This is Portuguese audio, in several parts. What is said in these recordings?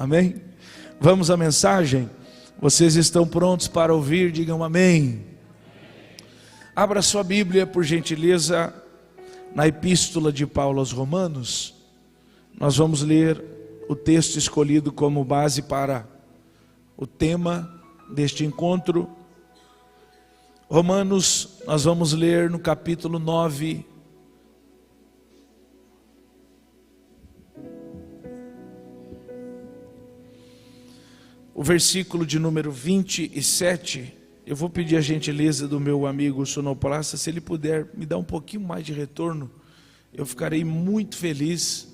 Amém? Vamos à mensagem? Vocês estão prontos para ouvir? Digam amém. Abra sua Bíblia, por gentileza, na Epístola de Paulo aos Romanos. Nós vamos ler o texto escolhido como base para o tema deste encontro. Romanos, nós vamos ler no capítulo 9, o versículo de número 27. Eu vou pedir a gentileza do meu amigo sonoplasta, se ele puder me dar um pouquinho mais de retorno, eu ficarei muito feliz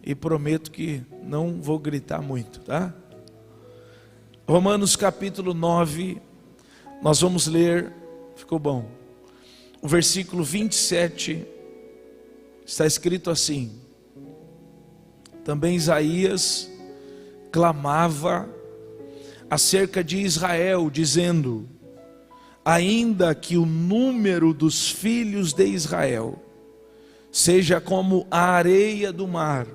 e prometo que não vou gritar muito, tá? Romanos capítulo 9, nós vamos ler, ficou bom, o versículo 27, está escrito assim: também Isaías clamava acerca de Israel, dizendo: ainda que o número dos filhos de Israel seja como a areia do mar,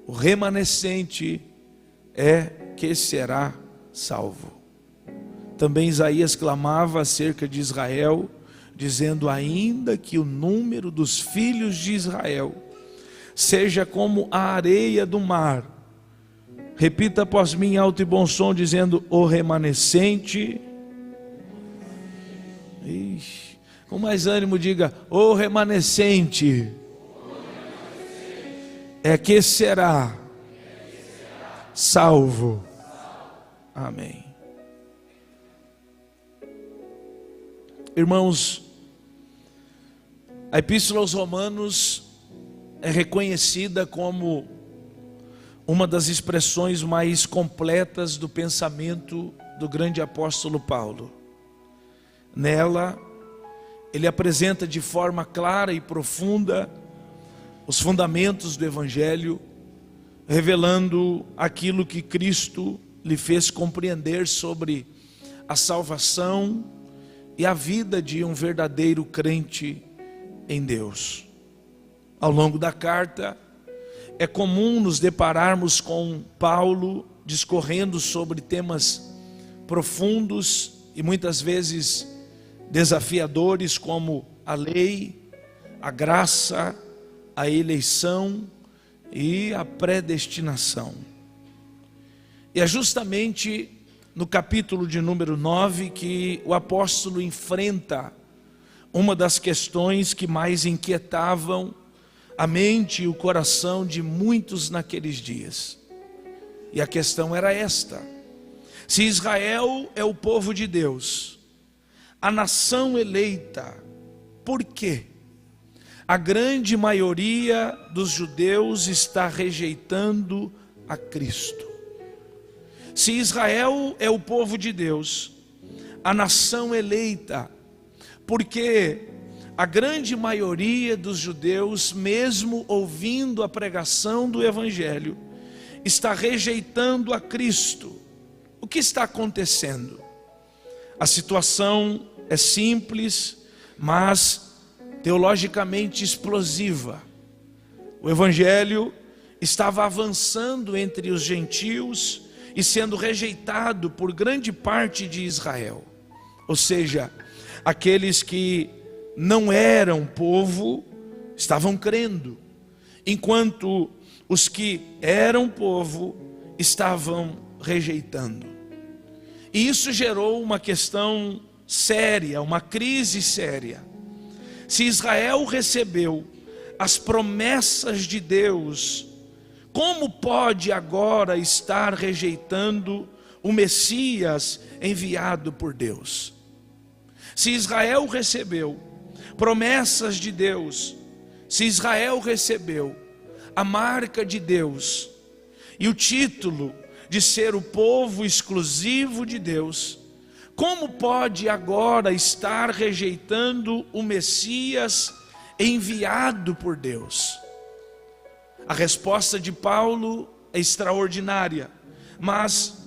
o remanescente é que será salvo. Também Isaías clamava acerca de Israel, dizendo: ainda que o número dos filhos de Israel seja como a areia do mar. Repita após mim, alto e bom som, dizendo: o remanescente. Ixi, com mais ânimo diga: o remanescente é que será salvo. Amém. Irmãos, a Epístola aos Romanos é reconhecida como uma das expressões mais completas do pensamento do grande apóstolo Paulo. Nela, ele apresenta de forma clara e profunda os fundamentos do Evangelho, revelando aquilo que Cristo lhe fez compreender sobre a salvação e a vida de um verdadeiro crente em Deus. Ao longo da carta, é comum nos depararmos com Paulo discorrendo sobre temas profundos e muitas vezes desafiadores, como a lei, a graça, a eleição e a predestinação. E é justamente no capítulo de número 9 que o apóstolo enfrenta uma das questões que mais inquietavam a mente e o coração de muitos naqueles dias. E a questão era esta: se Israel é o povo de Deus, a nação eleita, por quê a grande maioria dos judeus está rejeitando a Cristo? Se Israel é o povo de Deus, a nação eleita, porque a grande maioria dos judeus, mesmo ouvindo a pregação do Evangelho, está rejeitando a Cristo, o que está acontecendo? A situação é simples, mas teologicamente explosiva. O Evangelho estava avançando entre os gentios e sendo rejeitado por grande parte de Israel. Ou seja, aqueles que não eram povo estavam crendo, enquanto os que eram povo estavam rejeitando. E isso gerou uma questão séria, uma crise séria. Se Israel recebeu as promessas de Deus, como pode agora estar rejeitando o Messias enviado por Deus? Se Israel recebeu promessas de Deus, se Israel recebeu a marca de Deus e o título de ser o povo exclusivo de Deus, como pode agora estar rejeitando o Messias enviado por Deus? A resposta de Paulo é extraordinária, mas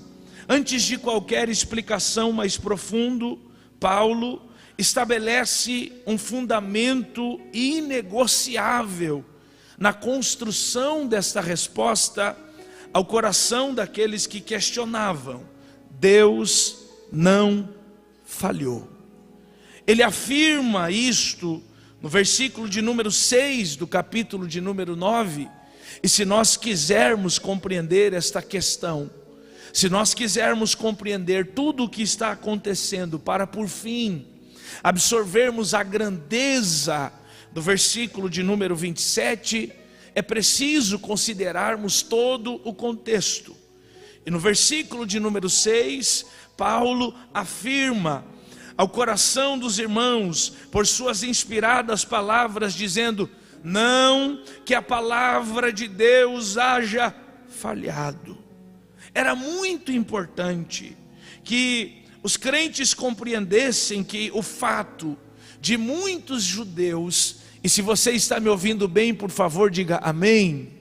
antes de qualquer explicação mais profunda, Paulo estabelece um fundamento inegociável na construção desta resposta ao coração daqueles que questionavam: Deus não falhou. Ele afirma isto no versículo de número 6 do capítulo de número 9. E se nós quisermos compreender esta questão, se nós quisermos compreender tudo o que está acontecendo, para por fim absorvermos a grandeza do versículo de número 27, é preciso considerarmos todo o contexto. E no versículo de número 6, Paulo afirma ao coração dos irmãos, por suas inspiradas palavras, dizendo: não que a palavra de Deus haja falhado. Era muito importante que os crentes compreendessem que o fato de muitos judeus, e se você está me ouvindo bem, por favor diga amém.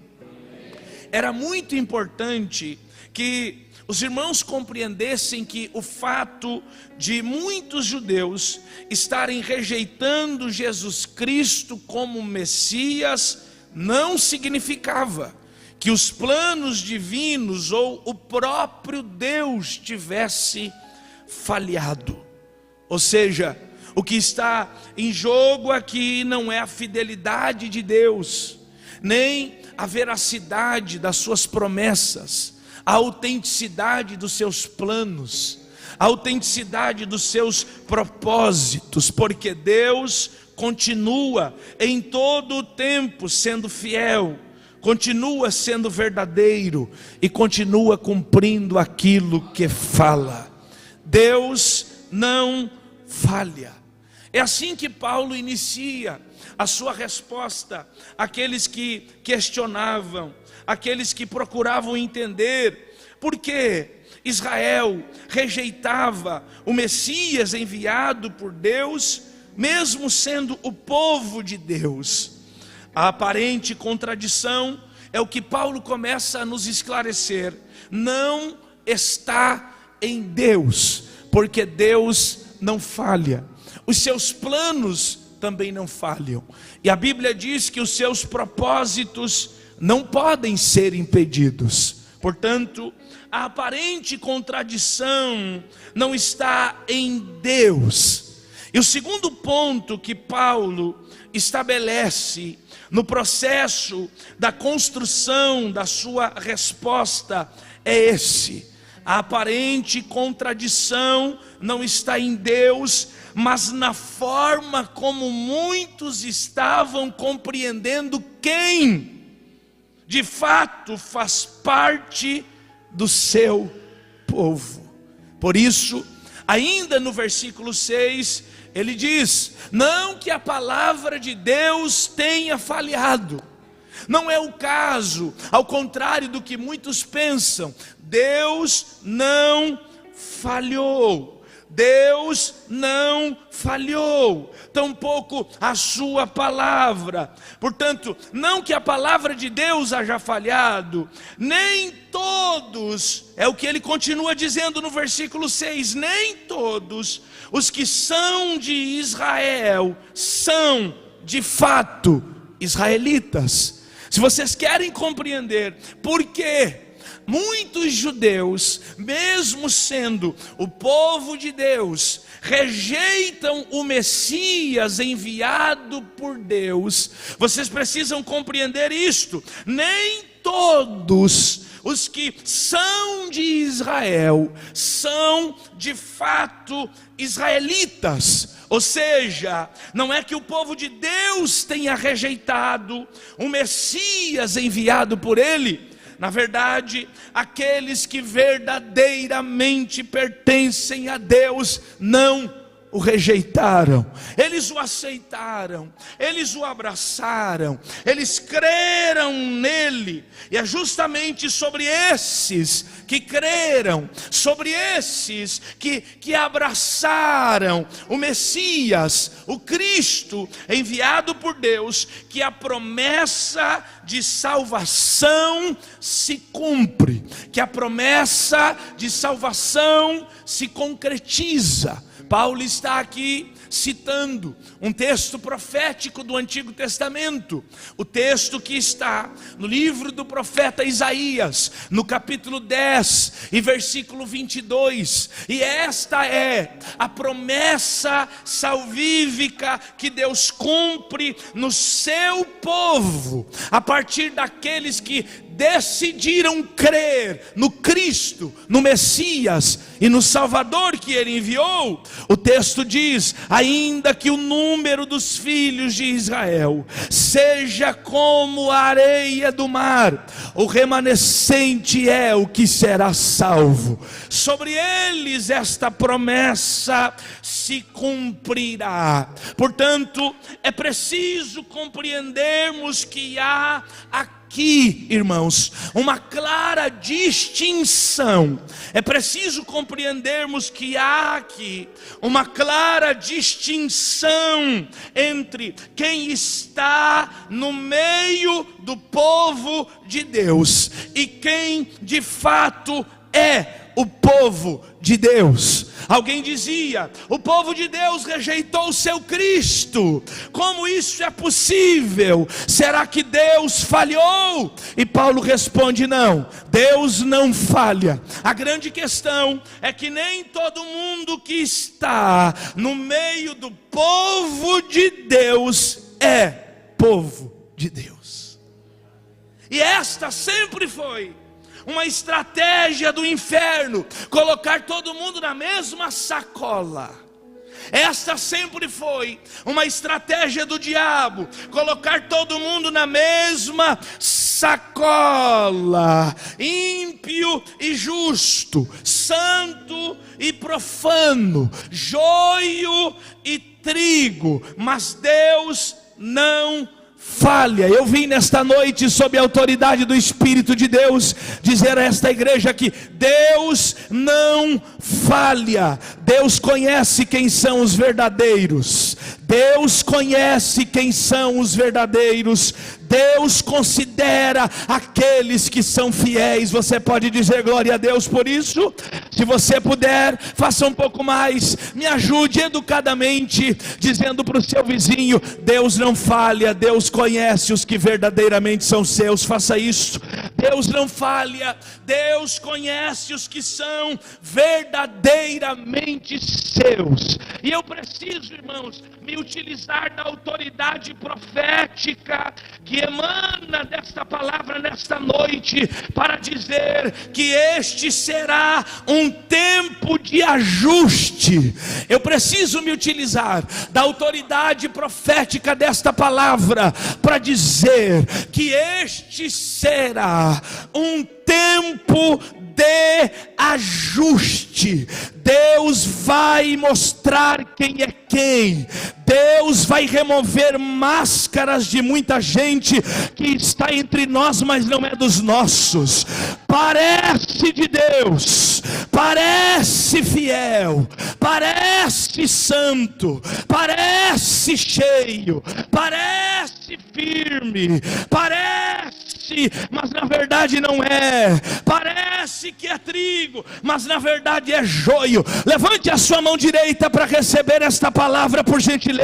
Era muito importante que os irmãos compreendessem que o fato de muitos judeus estarem rejeitando Jesus Cristo como Messias não significava que os planos divinos ou o próprio Deus tivesse falhado. Ou seja, o que está em jogo aqui não é a fidelidade de Deus, nem a veracidade das suas promessas, a autenticidade dos seus planos, a autenticidade dos seus propósitos, porque Deus continua em todo o tempo sendo fiel, continua sendo verdadeiro e continua cumprindo aquilo que fala. Deus não falha. É assim que Paulo inicia a sua resposta àqueles que questionavam, aqueles que procuravam entender por que Israel rejeitava o Messias enviado por Deus, mesmo sendo o povo de Deus. A aparente contradição é o que Paulo começa a nos esclarecer: não está em Deus, porque Deus não falha, os seus planos também não falham, e a Bíblia diz que os seus propósitos não podem ser impedidos. Portanto, a aparente contradição não está em Deus. E o segundo ponto que Paulo estabelece no processo da construção da sua resposta é esse: a aparente contradição não está em Deus, mas na forma como muitos estavam compreendendo quem de fato faz parte do seu povo. Por isso, ainda no versículo 6, ele diz: não que a palavra de Deus tenha falhado. Não é o caso, ao contrário do que muitos pensam. Deus não falhou. Deus não falhou, tampouco a sua palavra. Portanto, não que a palavra de Deus haja falhado, nem todos, é o que ele continua dizendo no versículo 6, nem todos os que são de Israel são de fato israelitas. Se vocês querem compreender por que muitos judeus, mesmo sendo o povo de Deus, rejeitam o Messias enviado por Deus, vocês precisam compreender isto: nem todos os que são de Israel são de fato israelitas. Ou seja, não é que o povo de Deus tenha rejeitado o Messias enviado por ele. Na verdade, aqueles que verdadeiramente pertencem a Deus não o rejeitaram, eles o aceitaram, eles o abraçaram, eles creram nele. E é justamente sobre esses que creram, sobre esses que abraçaram o Messias, o Cristo enviado por Deus, que a promessa de salvação se cumpre, que a promessa de salvação se concretiza. Paulo está aqui citando um texto profético do Antigo Testamento, o texto que está no livro do profeta Isaías, no capítulo 10 e versículo 22, e esta é a promessa salvífica que Deus cumpre no seu povo, a partir daqueles que decidiram crer no Cristo, no Messias e no Salvador que Ele enviou. O texto diz: ainda que o número dos filhos de Israel seja como a areia do mar, o remanescente é o que será salvo. Sobre eles esta promessa se cumprirá. Portanto, é preciso compreendermos que há aqui, irmãos, uma clara distinção. É preciso compreendermos que há aqui uma clara distinção entre quem está no meio do povo de Deus e quem de fato é o povo de Deus. Alguém dizia: o povo de Deus rejeitou o seu Cristo. Como isso é possível? Será que Deus falhou? E Paulo responde: não, Deus não falha. A grande questão é que nem todo mundo que está no meio do povo de Deus é povo de Deus. E esta sempre foi uma estratégia do inferno, colocar todo mundo na mesma sacola. Esta sempre foi uma estratégia do diabo, colocar todo mundo na mesma sacola. Ímpio e justo, santo e profano, joio e trigo, mas Deus não falha. Eu vim nesta noite, sob a autoridade do Espírito de Deus, dizer a esta igreja que Deus não falha. Deus conhece quem são os verdadeiros. Deus conhece quem são os verdadeiros. Deus considera aqueles que são fiéis. Você pode dizer glória a Deus por isso? Se você puder, faça um pouco mais. Me ajude educadamente, dizendo para o seu vizinho: Deus não falha, Deus conhece os que verdadeiramente são seus. Faça isso. Deus não falha, Deus conhece os que são verdadeiramente seus. E eu preciso, irmãos, me utilizar da autoridade profética que emana desta palavra nesta noite, para dizer que este será um tempo de ajuste. Eu preciso me utilizar da autoridade profética desta palavra para dizer que este será um tempo de ajuste. Deus vai mostrar quem é quem. Deus vai remover máscaras de muita gente que está entre nós, mas não é dos nossos. Parece de Deus, parece fiel, parece santo, parece cheio, parece firme, parece, mas na verdade não é. Parece que é trigo, mas na verdade é joio. Levante a sua mão direita para receber esta palavra, por gentileza.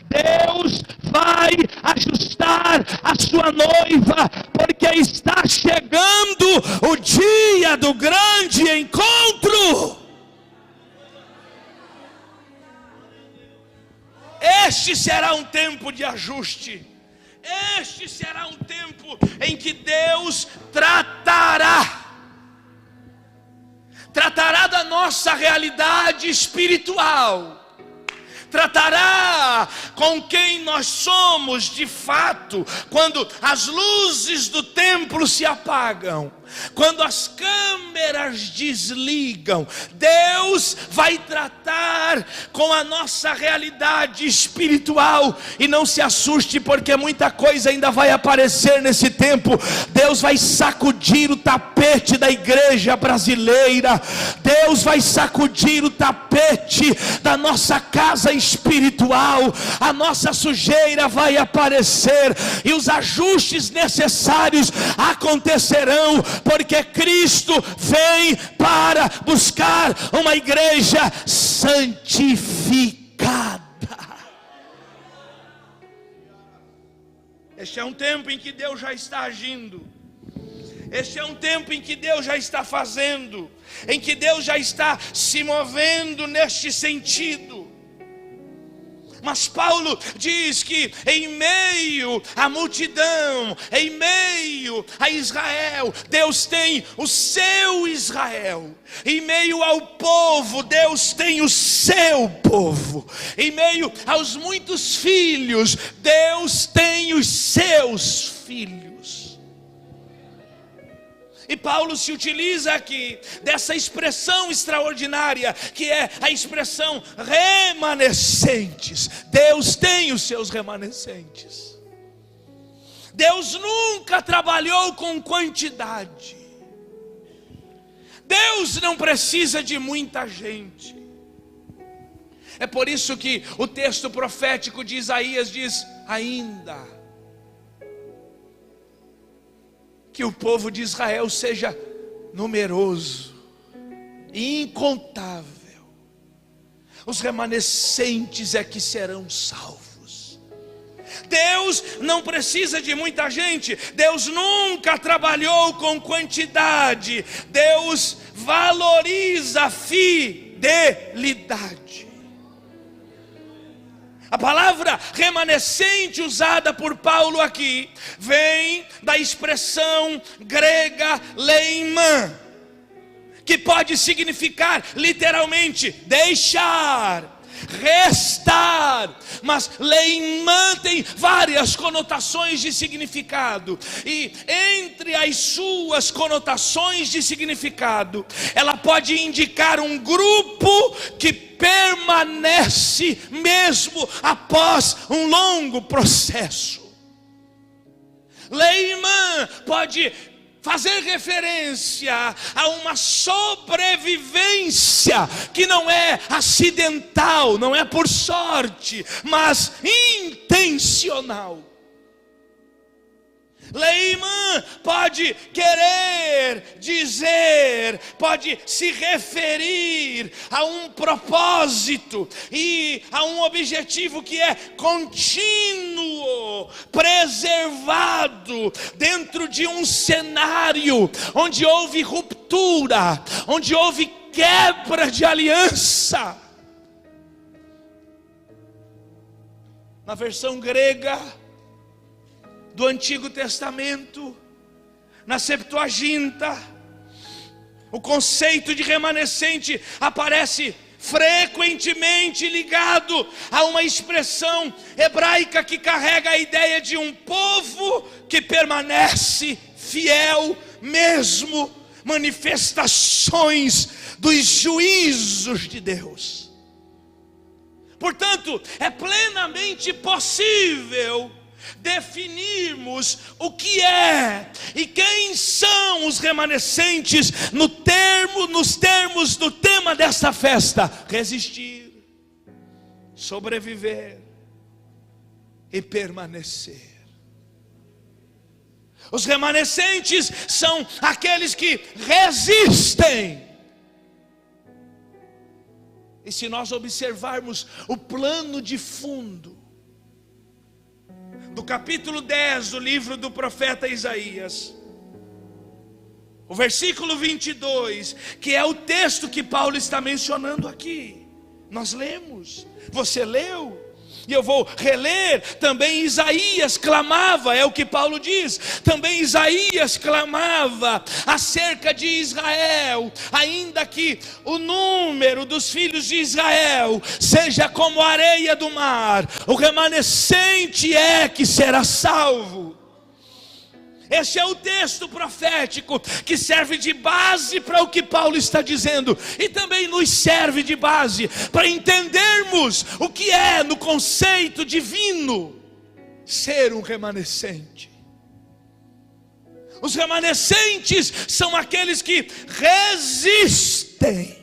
Deus vai ajustar a sua noiva, porque está chegando o dia do grande encontro. Este será um tempo de ajuste. Este será um tempo em que Deus tratará da nossa realidade espiritual, tratará com quem nós somos de fato, quando as luzes do templo se apagam, quando as câmeras desligam. Deus vai tratar com a nossa realidade espiritual. E não se assuste, porque muita coisa ainda vai aparecer nesse tempo. Deus vai sacudir o tapete da igreja brasileira. Deus vai sacudir o tapete da nossa casa espiritual. A nossa sujeira vai aparecer, e os ajustes necessários acontecerão, porque Cristo vem para buscar uma igreja santa santificada. Este é um tempo em que Deus já está agindo. Este é um tempo em que Deus já está fazendo, em que Deus já está se movendo neste sentido. Mas Paulo diz que em meio à multidão, em meio a Israel, Deus tem o seu Israel. Em meio ao povo, Deus tem o seu povo. Em meio aos muitos filhos, Deus tem os seus filhos. E Paulo se utiliza aqui dessa expressão extraordinária, que é a expressão remanescentes. Deus tem os seus remanescentes. Deus nunca trabalhou com quantidade. Deus não precisa de muita gente. É por isso que o texto profético de Isaías diz: ainda que o povo de Israel seja numeroso e incontável, os remanescentes é que serão salvos. Deus não precisa de muita gente. Deus nunca trabalhou com quantidade. Deus valoriza a fidelidade. A palavra remanescente usada por Paulo aqui vem da expressão grega leimã, que pode significar literalmente deixar, restar. Mas leimã tem várias conotações de significado, e entre as suas conotações de significado, ela pode indicar um grupo que permanece mesmo após um longo processo. Leimã pode fazer referência a uma sobrevivência que não é acidental, não é por sorte, mas intencional. Leimã pode querer dizer, pode se referir a um propósito e a um objetivo que é contínuo, preservado dentro de um cenário onde houve ruptura, onde houve quebra de aliança. Na versão grega do Antigo Testamento, na Septuaginta, o conceito de remanescente aparece frequentemente ligado a uma expressão hebraica que carrega a ideia de um povo que permanece fiel, mesmo manifestações dos juízos de Deus. Portanto, é plenamente possível definirmos o que é e quem são os remanescentes nos termos do tema desta festa: resistir, sobreviver e permanecer. Os remanescentes são aqueles que resistem. E se nós observarmos o plano de fundo do capítulo 10 do livro do profeta Isaías, o versículo 22, que é o texto que Paulo está mencionando aqui, nós lemos, você leu, e eu vou reler. Também Isaías clamava, é o que Paulo diz, também Isaías clamava acerca de Israel: ainda que o número dos filhos de Israel seja como a areia do mar, o remanescente é que será salvo. Este é o texto profético que serve de base para o que Paulo está dizendo, e também nos serve de base para entendermos o que é, no conceito divino, ser um remanescente. Os remanescentes são aqueles que resistem,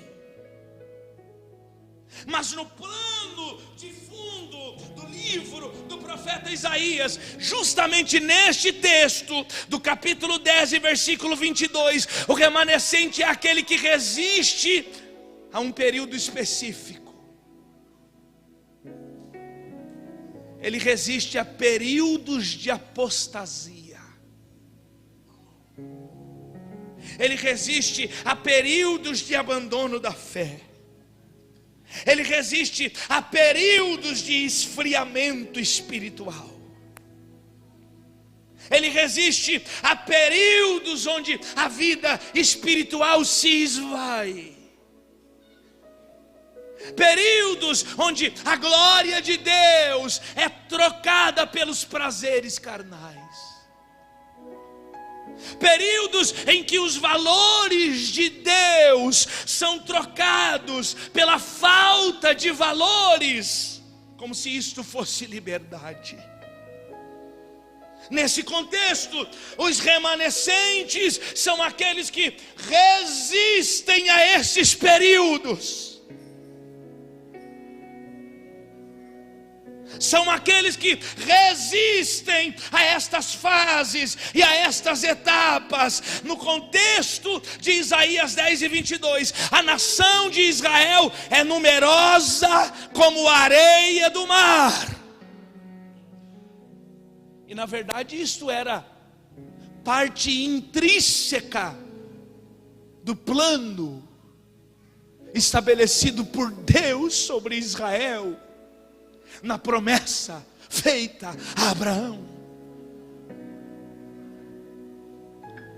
mas no plano de fundo do livro do profeta Isaías, justamente neste texto do capítulo 10 e versículo 22, o remanescente é aquele que resiste a um período específico. ele resiste a períodos de apostasia. Ele resiste a períodos de abandono da fé. Ele resiste a períodos de esfriamento espiritual. Ele resiste a períodos onde a vida espiritual se esvai. Períodos onde a glória de Deus é trocada pelos prazeres carnais. Períodos em que os valores de Deus são trocados pela falta de valores, como se isto fosse liberdade. Nesse contexto, os remanescentes são aqueles que resistem a esses períodos. São aqueles que resistem a estas fases e a estas etapas. No contexto de Isaías 10:22, a nação de Israel é numerosa como a areia do mar. E na verdade isto era parte intrínseca do plano estabelecido por Deus sobre Israel, na promessa feita a Abraão.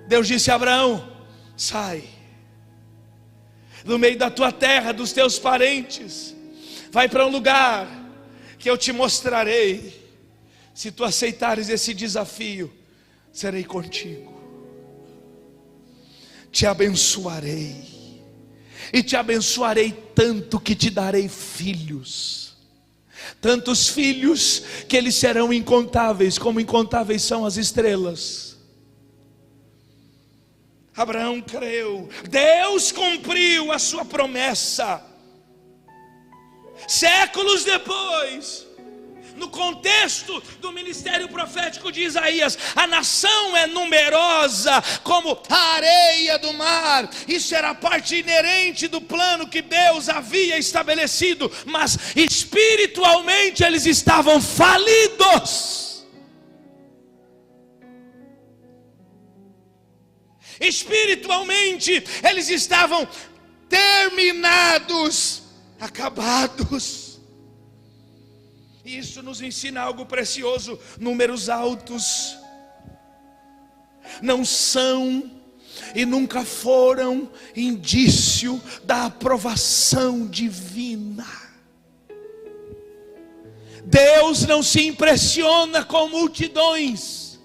Deus disse a Abraão: sai do meio da tua terra, dos teus parentes, vai para um lugar que eu te mostrarei. Se tu aceitares esse desafio, serei contigo, te abençoarei, e te abençoarei tanto que te darei filhos, tantos filhos que eles serão incontáveis, como incontáveis são as estrelas. Abraão creu, Deus cumpriu a sua promessa. Séculos depois, no contexto do ministério profético de Isaías, a nação é numerosa como a areia do mar. Isso era parte inerente do plano que Deus havia estabelecido, mas espiritualmente eles estavam falidos. Espiritualmente eles estavam terminados, acabados. Isso nos ensina algo precioso. Números altos não são e nunca foram indício da aprovação divina. Deus não se impressiona com multidões.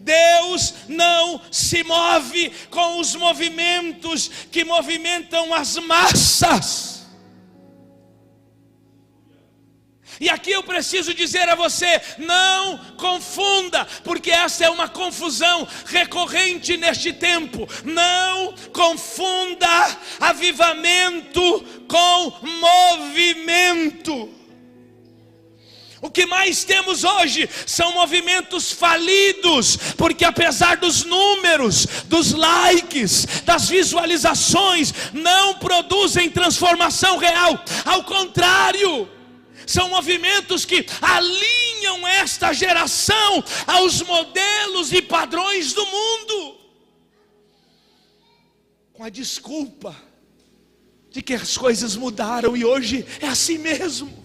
Deus não se move com os movimentos que movimentam as massas. E aqui eu preciso dizer a você: não confunda, porque essa é uma confusão recorrente neste tempo. Não confunda avivamento com movimento. O que mais temos hoje são movimentos falidos, porque apesar dos números, dos likes, das visualizações, não produzem transformação real. Ao contrário, são movimentos que alinham esta geração aos modelos e padrões do mundo, com a desculpa de que as coisas mudaram e hoje é assim mesmo,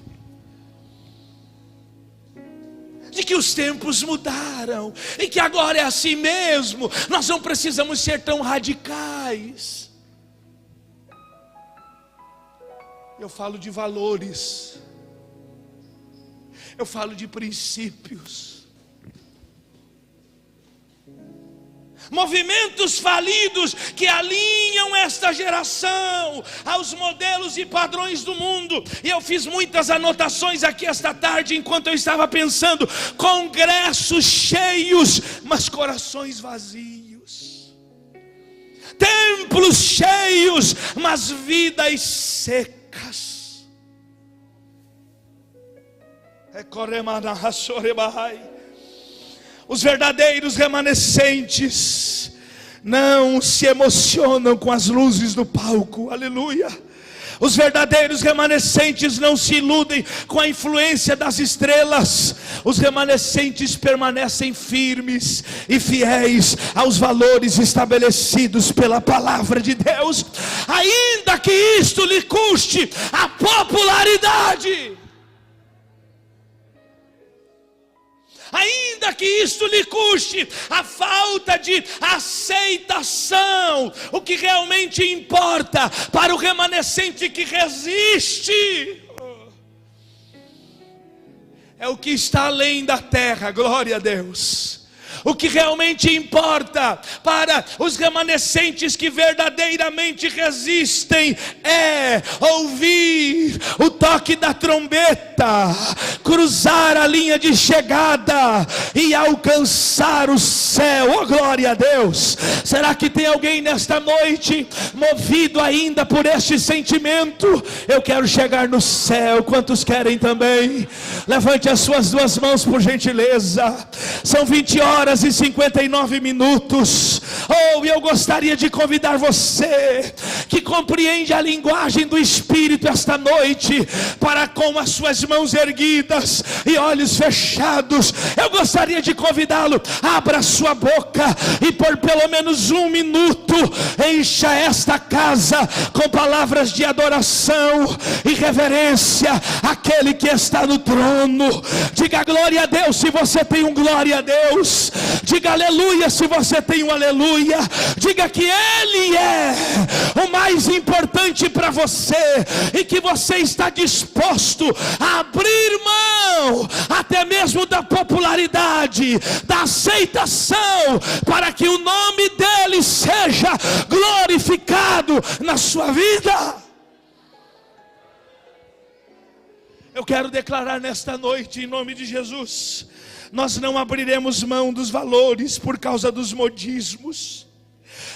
de que os tempos mudaram e que agora é assim mesmo. Nós não precisamos ser tão radicais. Eu falo de valores, eu falo de princípios. Movimentos falidos que alinham esta geração aos modelos e padrões do mundo. E eu fiz muitas anotações aqui esta tarde enquanto eu estava pensando. Congressos cheios, mas corações vazios. Templos cheios, mas vidas secas. Os verdadeiros remanescentes não se emocionam com as luzes do palco, aleluia, Os verdadeiros remanescentes não se iludem com a influência das estrelas. Os remanescentes permanecem firmes e fiéis aos valores estabelecidos pela palavra de Deus, ainda que isto lhe custe a popularidade. Ainda que isto lhe custe a falta de aceitação, o que realmente importa para o remanescente que resiste é o que está além da terra. Glória a Deus. O que realmente importa para os remanescentes que verdadeiramente resistem é ouvir o toque da trombeta, cruzar a linha de chegada e alcançar o céu. Oh, glória a Deus! Será que tem alguém nesta noite movido ainda por este sentimento? Eu quero chegar no céu. Quantos querem também? Levante as suas duas mãos por gentileza. São 20 horas e 59 minutos. Oh, eu gostaria de convidar você que compreende a linguagem do Espírito esta noite, para com as suas mãos erguidas e olhos fechados, eu gostaria de convidá-lo, abra sua boca e por pelo menos 1 minuto encha esta casa com palavras de adoração e reverência àquele que está no trono. Diga glória a Deus se você tem um glória a Deus. Diga aleluia se você tem um aleluia. Diga que Ele é o mais importante para você e que você está disposto a abrir mão até mesmo da popularidade, da aceitação, para que o nome dEle seja glorificado na sua vida. Eu quero declarar nesta noite, em nome de Jesus, nós não abriremos mão dos valores por causa dos modismos.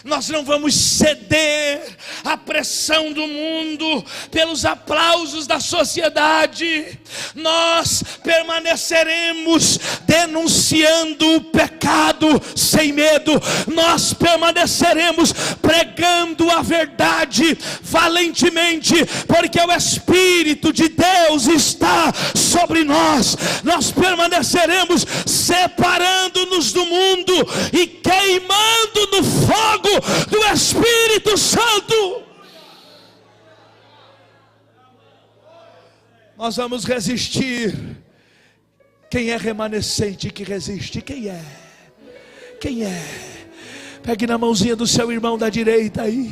Nós não vamos ceder à pressão do mundo, pelos aplausos da sociedade. Nós permaneceremos denunciando o pecado sem medo. Nós permaneceremos pregando a verdade valentemente, porque o Espírito de Deus está sobre nós. Nós permaneceremos separando-nos do mundo e queimando no fogo do Espírito Santo. Nós vamos resistir. Quem é remanescente que resiste? Quem é? Quem é? Pegue na mãozinha do seu irmão da direita aí.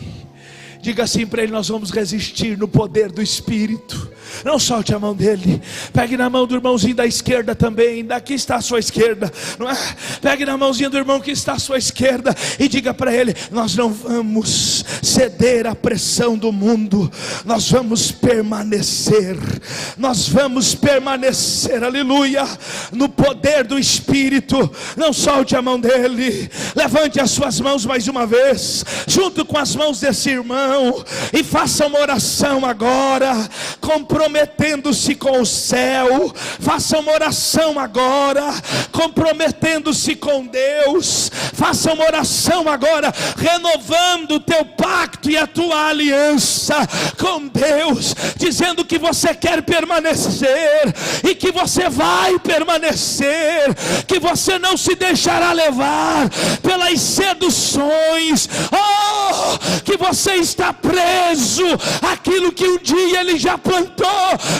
Diga assim para ele: nós vamos resistir no poder do Espírito. Não solte a mão dele. Pegue na mão do irmãozinho da esquerda também. Daqui está a sua esquerda, não é? Pegue na mãozinha do irmão que está à sua esquerda e diga para ele: nós não vamos ceder à pressão do mundo. Nós vamos permanecer. Nós vamos permanecer, aleluia, no poder do Espírito. Não solte a mão dele. Levante as suas mãos mais uma vez, junto com as mãos desse irmão, e faça uma oração agora, comprometendo-se com o céu. Faça uma oração agora, comprometendo-se com Deus. Faça uma oração agora, renovando o teu pacto e a tua aliança com Deus, dizendo que você quer permanecer e que você vai permanecer, que você não se deixará levar pelas seduções, que você está preso àquilo que um dia Ele já plantou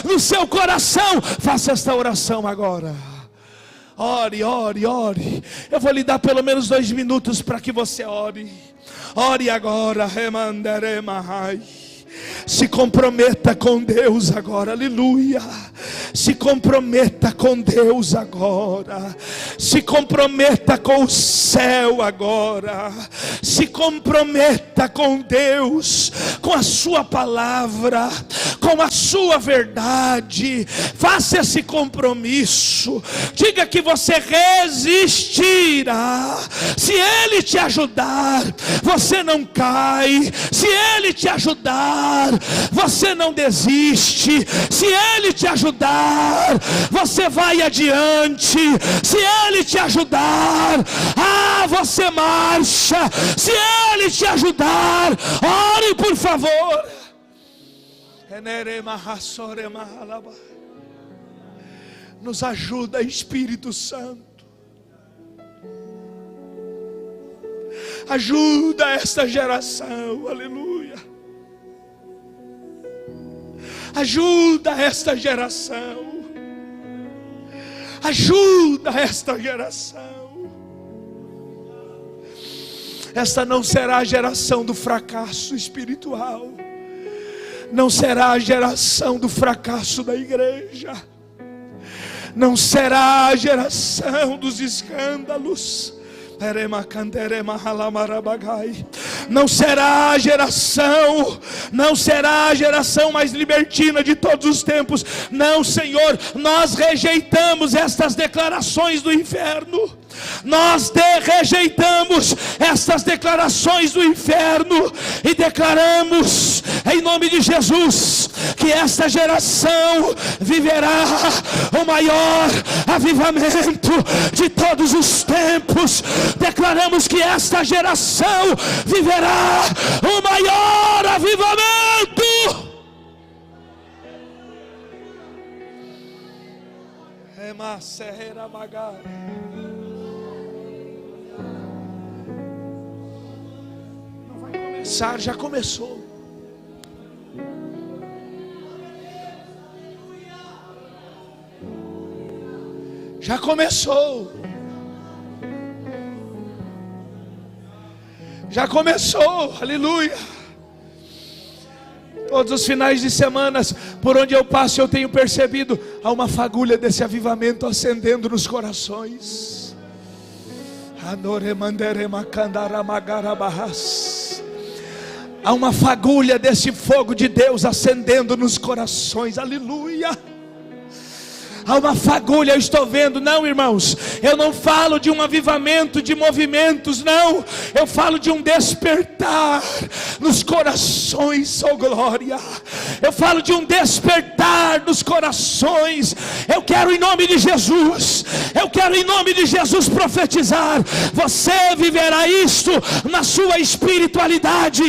no seu coração. Faça esta oração agora. Ore, ore, ore. Eu vou lhe dar pelo menos 2 minutos para que você ore. Ore agora. Se comprometa com Deus agora, aleluia. Se comprometa com Deus agora. Se comprometa com o céu agora. Se comprometa com Deus, com a sua palavra, com a sua verdade. Faça esse compromisso. Diga que você resistirá. Se Ele te ajudar, você não cai. Se Ele te ajudar, você não desiste. Se Ele te ajudar, você vai adiante. Se Ele te ajudar, você marcha. Se Ele te ajudar, ore por favor. Nos ajuda, Espírito Santo. Ajuda esta geração, aleluia. Ajuda esta geração. Ajuda esta geração. Esta não será a geração do fracasso espiritual. Não será a geração do fracasso da igreja. Não será a geração dos escândalos. Não será a geração, não será a geração mais libertina de todos os tempos. Não, Senhor, nós rejeitamos estas declarações do inferno. Nós rejeitamos estas declarações do inferno e declaramos em nome de Jesus que esta geração viverá o maior avivamento de todos os tempos. Declaramos que esta geração viverá o maior avivamento. Não vai começar, já começou. Já começou. Já começou, aleluia. Todos os finais de semanas, por onde eu passo, eu tenho percebido há uma fagulha desse avivamento acendendo nos corações. Há uma fagulha desse fogo de Deus acendendo nos corações, aleluia. Há uma fagulha, eu estou vendo. Não, irmãos, eu não falo de um avivamento de movimentos, não. Eu falo de um despertar nos corações, oh glória. Eu falo de um despertar nos corações. Eu quero em nome de Jesus, eu quero em nome de Jesus profetizar. Você viverá isto na sua espiritualidade.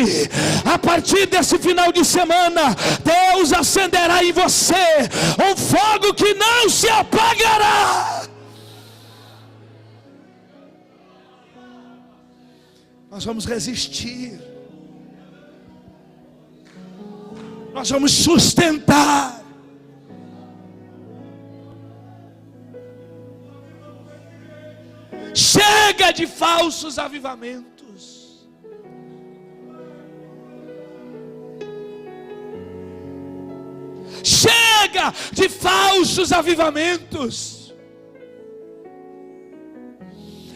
A partir desse final de semana, Deus acenderá em você um fogo que não se apagará. Nós vamos resistir. Nós vamos sustentar. Chega de falsos avivamentos. Chega de falsos avivamentos.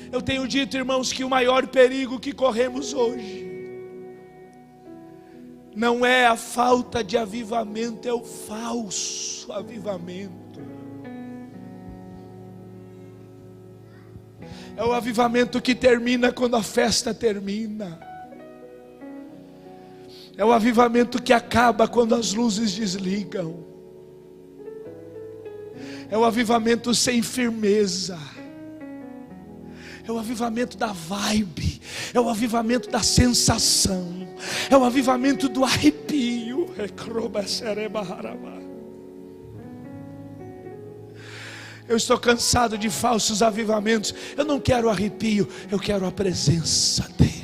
Eu tenho dito, irmãos, que o maior perigo que corremos hoje não é a falta de avivamento, é o falso avivamento. É o avivamento que termina quando a festa termina. É o avivamento que acaba quando as luzes desligam. É o avivamento sem firmeza. É o avivamento da vibe. É o avivamento da sensação. É o avivamento do arrepio. Eu estou cansado de falsos avivamentos. Eu não quero arrepio, eu quero a presença dele.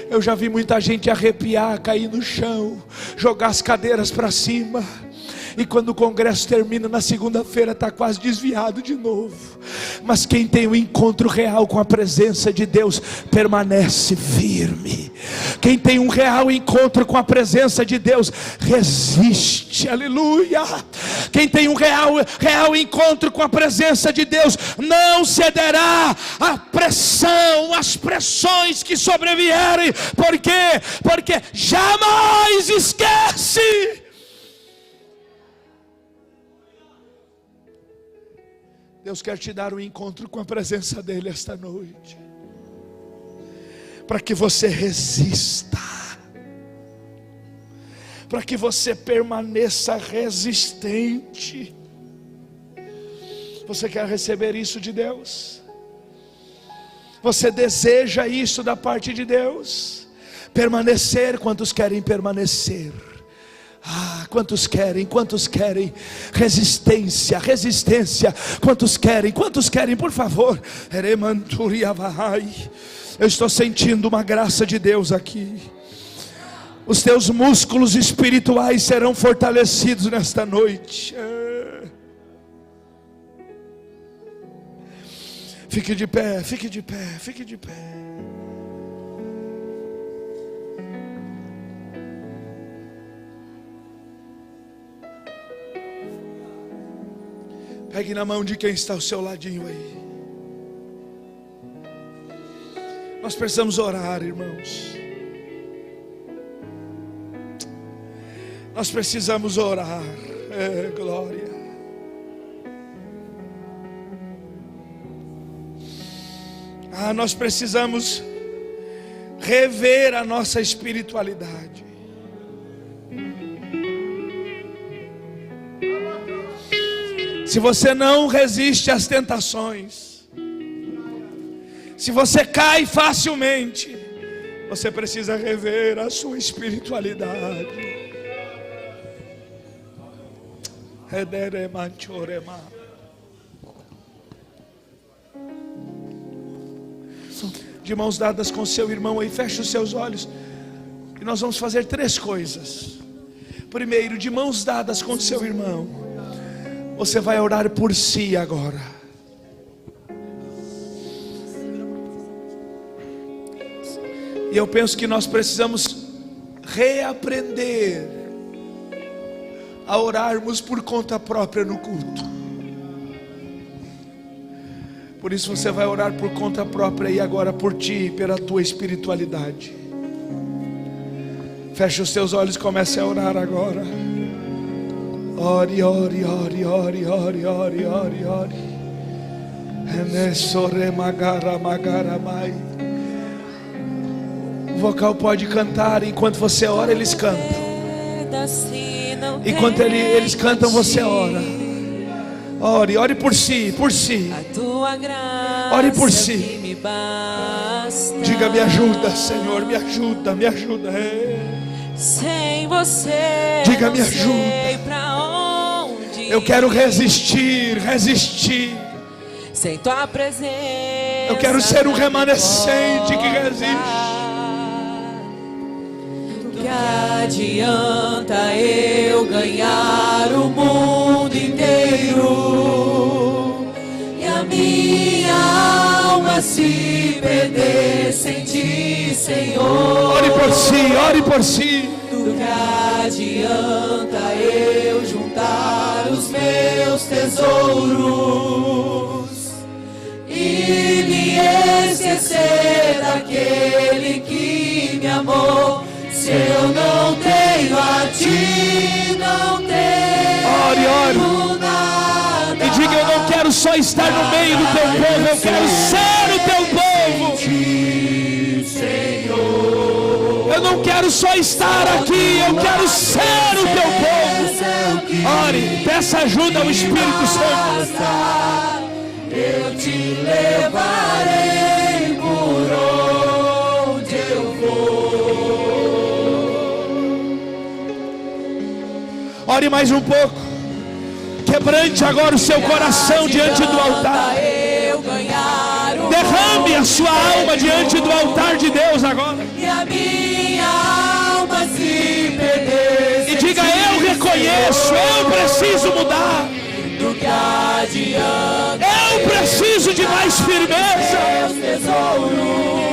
Eu já vi muita gente arrepiar, cair no chão, jogar as cadeiras para cima. E quando o congresso termina na segunda-feira, está quase desviado de novo. Mas quem tem um encontro real com a presença de Deus, permanece firme. Quem tem um real encontro com a presença de Deus, resiste, aleluia. Quem tem um real encontro com a presença de Deus, não cederá à pressão, às pressões que sobrevierem. Por quê? Porque jamais esquece. Deus quer te dar um encontro com a presença dele esta noite, para que você resista, para que você permaneça resistente. Você quer receber isso de Deus? Você deseja isso da parte de Deus? Permanecer, quantos querem permanecer? Quantos querem, resistência, quantos querem, por favor. Eu estou sentindo uma graça de Deus aqui. Os teus músculos espirituais serão fortalecidos nesta noite. Fique de pé, fique de pé, fique de pé. Pegue na mão de quem está ao seu ladinho aí. Nós precisamos orar, irmãos. Nós precisamos orar. Glória. Nós precisamos rever a nossa espiritualidade. Se você não resiste às tentações, se você cai facilmente, você precisa rever a sua espiritualidade. De mãos dadas com seu irmão aí, feche os seus olhos. E nós vamos fazer 3 coisas. Primeiro, de mãos dadas com seu irmão, você vai orar por si agora. E eu penso que nós precisamos reaprender a orarmos por conta própria no culto. Por isso você vai orar por conta própria e agora por ti, pela tua espiritualidade. Feche os teus olhos e comece a orar agora. Ore, ore, ore, ore, ore, ore, ore, ore. O vocal pode cantar, enquanto você ora, eles cantam. Enquanto eles cantam, você ora. Ore, ore por si, por si. Ore por si. Diga: me ajuda, Senhor, me ajuda, me ajuda. Sem você, diga: me ajuda. Eu quero resistir, resistir. Sem tua presença, eu quero ser um remanescente que resiste. Que adianta eu ganhar o mundo inteiro e a minha alma se perder sem ti, Senhor? Ore por si, ore por si. Do que adianta eu juntar os meus tesouros e me esquecer daquele que me amou? Se eu não tenho a ti, não tenho nada. E diga: eu não quero só estar no meio do teu povo, eu quero ser o teu povo. Eu não quero só estar aqui, eu quero ser o teu povo. Ore, peça ajuda ao Espírito Santo. Eu te levarei por onde eu vou. Ore mais um pouco. Quebrante agora o seu coração diante do altar. Derrame a sua alma diante do altar de Deus agora. E a minha alma se perder. E diga: eu reconheço, eu preciso mudar. Do que adianta eu preciso de mais firmeza. Meus tesouros